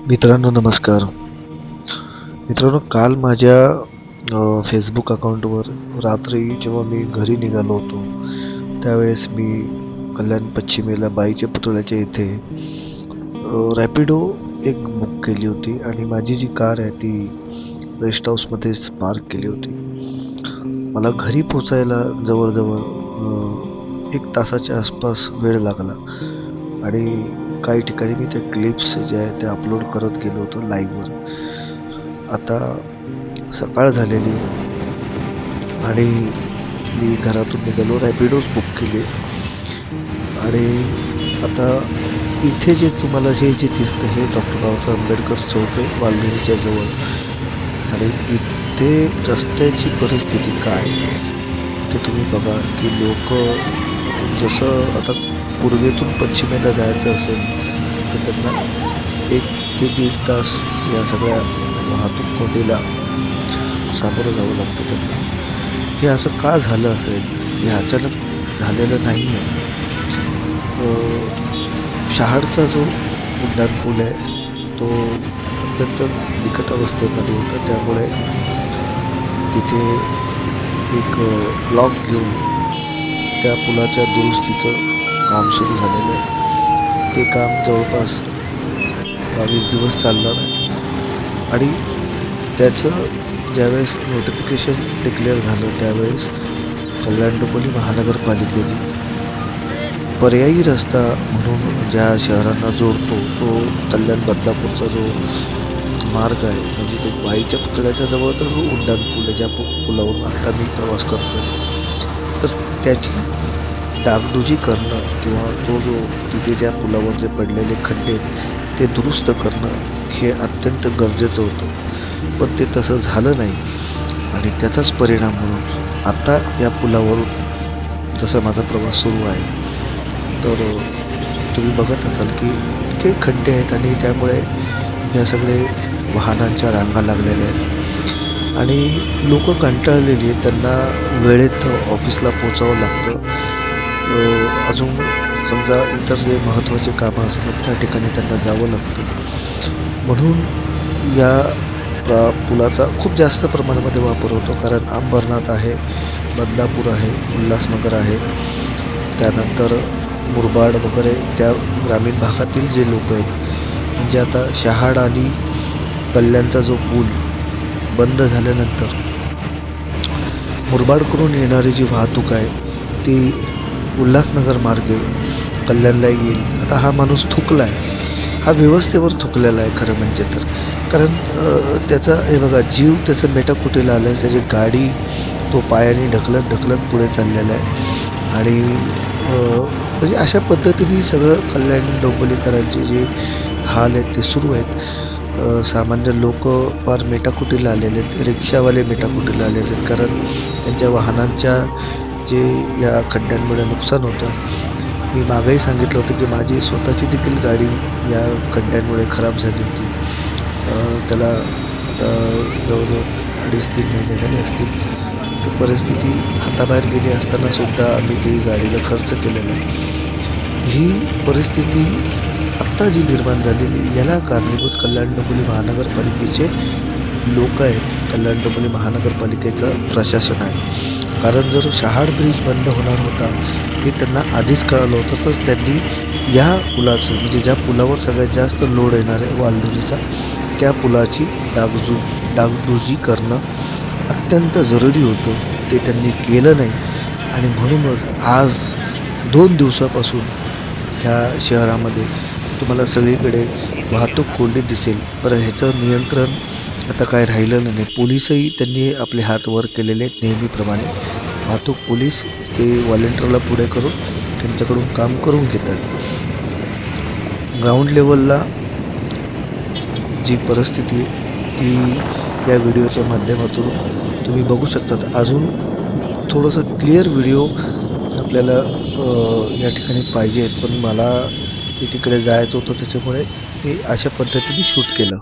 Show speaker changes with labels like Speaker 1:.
Speaker 1: मित्रांनो नमस्कार. मित्रांनो, काल माझ्या फेसबुक अकाउंटवर रात्री जेव्हा मी घरी निघालो होतो त्यावेळेस मी कल्याण पश्चिमेला बाईच्या पुतळ्याच्या इथे रॅपिडो एक बुक केली होती आणि माझी जी कार आहे ती रेस्ट हाऊसमध्येच पार्क केली होती. मला घरी पोचायला जवळजवळ 1 तासाच्या आसपास वेळ लागला आणि काही ठिकाणी मी त्या क्लिप्स ज्या आहेत त्या अपलोड करत गेलो होतो लाईव्हवर. आता सकाळ झालेली आणि मी घरातून निघालो, रॅपिडोज बुक केले आणि आता इथे जे तुम्हाला हे जे दिसतं हे डॉक्टर बाबासाहेब आंबेडकर चौक आहे वाल्मिकीच्या जवळ. आणि इथे रस्त्याची परिस्थिती काय ते तुम्ही बघा की लोक जसं आता पूर्वेतून पश्चिमेला जायचं असेल तर त्यांना 1 ते 1.5 तास या सगळ्या वाहतूक कोंडीला सामोरं जावं लागतं त्यांना. हे असं का झालं असेल? हे अचानक झालेलं नाही आहे. शहाडचा जो उड्डाणपूल आहे तो अत्यंत बिकट अवस्थेमध्ये होता, त्यामुळे तिथे एक ब्लॉक घेऊन त्या पुलाच्या दुरुस्तीचं काम सुरू झालेलं आहे. ते काम जवळपास 22 दिवस चालणार आहे आणि त्याचं ज्यावेळेस नोटिफिकेशन डिक्लेअर झालं त्यावेळेस कल्याण डोंबिवली महानगरपालिकेने पर्यायी रस्ता म्हणून ज्या शहरांना जोडतो तो कल्याण बदलापूरचा जो मार्ग आहे, म्हणजे तो बाईच्या पुतळ्याच्या जवळ तर उड्डाणपूल आहे ज्या पुलावरून आता मी प्रवास करतो, तर त्याची डागडुजी करणं किंवा तो जो तिथे ज्या पुलावर जे पडलेले खड्डे ते दुरुस्त करणं हे अत्यंत गरजेचं होतं. पण ते तसं झालं नाही आणि त्याचाच परिणाम म्हणून आता या पुलावरून जसा माझा प्रवास सुरू आहे तर तुम्ही बघत असाल की इतके खड्डे आहेत आणि त्यामुळे या सगळे वाहनांच्या रांगा लागलेल्या आहेत आणि लोक कंटाळलेली आहेत. त्यांना वेळेत ऑफिसला पोचावं लागतं. अजून समजा इतर जे महत्त्वाचे कामं असतात त्या ठिकाणी त्यांना जावं लागतं. म्हणून या पुलाचा खूप जास्त प्रमाणामध्ये वापर होतो, कारण अंबरनाथ आहे, बदलापूर आहे, उल्हासनगर आहे, त्यानंतर मुरबाड वगैरे त्या ग्रामीण भागातील जे लोक आहेत. म्हणजे आता शहाड आणि कल्याणचा जो पूल बंद झाल्यानंतर मुरबाडकडून येणारी जी वाहतूक आहे ती उल्हासनगर मार्गे कल्याणला येईल. आता हा माणूस थुकला आहे, हा व्यवस्थेवर थुकलेला आहे खरं म्हणजे तर. कारण त्याचा हे बघा जीव त्याचं मेटाकुटीला आलं आहे. त्याची गाडी तो पायाने ढकलत पुढे चाललेला आहे आणि म्हणजे अशा पद्धतीने सगळं कल्याण डोंबिवलीकरांचे जे हाल आहेत ते सुरू आहेत. सामान्य लोक फार मेटाकुटीला आलेले आहेत, रिक्षावाले मेटाकुटीला आलेले आहेत, कारण त्यांच्या वाहनांच्या जे या खड्ड्यांमुळे नुकसान होतं. मी मागेही सांगितलं होतं की माझी स्वतःची देखील गाडी या खड्ड्यांमुळे खराब झाली होती. त्याला आता जवळजवळ 2.5-3 महिने झाले असतील. ती परिस्थिती हाताबाहेर गेली असताना सुद्धा आम्ही ती गाडीला खर्च केलेला आहे. ही परिस्थिती आत्ता जी निर्माण झालेली याला कारणीभूत कल्याण डोंबिवली महानगरपालिकेचे लोक आहेत, कल्याण डोंबिवली महानगरपालिकेचं प्रशासन आहे. कारण जर शहाड ब्रिज बंद होणार होता हे त्यांना आधीच कळालं होतं, तर त्यांनी या पुलाचं म्हणजे ज्या पुलावर सगळ्यात जास्त लोड येणार आहे वालदुरीचा त्या पुलाची डागडुजी करणं अत्यंत जरुरी होतं. ते त्यांनी केलं नाही आणि म्हणूनच आज 2 दिवसापासून ह्या शहरामध्ये तुम्हाला सगळीकडे वाहतूक कोंडी दिसेल. बरं, ह्याचं नियंत्रण आता काय राहिलेलं नाही. पोलीसही त्यांनी आपले हात वर केलेले आहेत नेहमीप्रमाणे. वाहतूक पोलीस ते व्हॉलेंटिअरला पुढे करून त्यांच्याकडून काम करून घेतात. ग्राउंड लेवलला जी परिस्थिती ती या व्हिडिओच्या माध्यमातून तुम्ही बघू शकतात. अजून थोडंसं क्लिअर व्हिडिओ आपल्याला या ठिकाणी पाहिजे आहेत, पण मला एकीकडे जायचं होतं त्याच्यामुळे मी अशा पद्धतीने शूट केलं.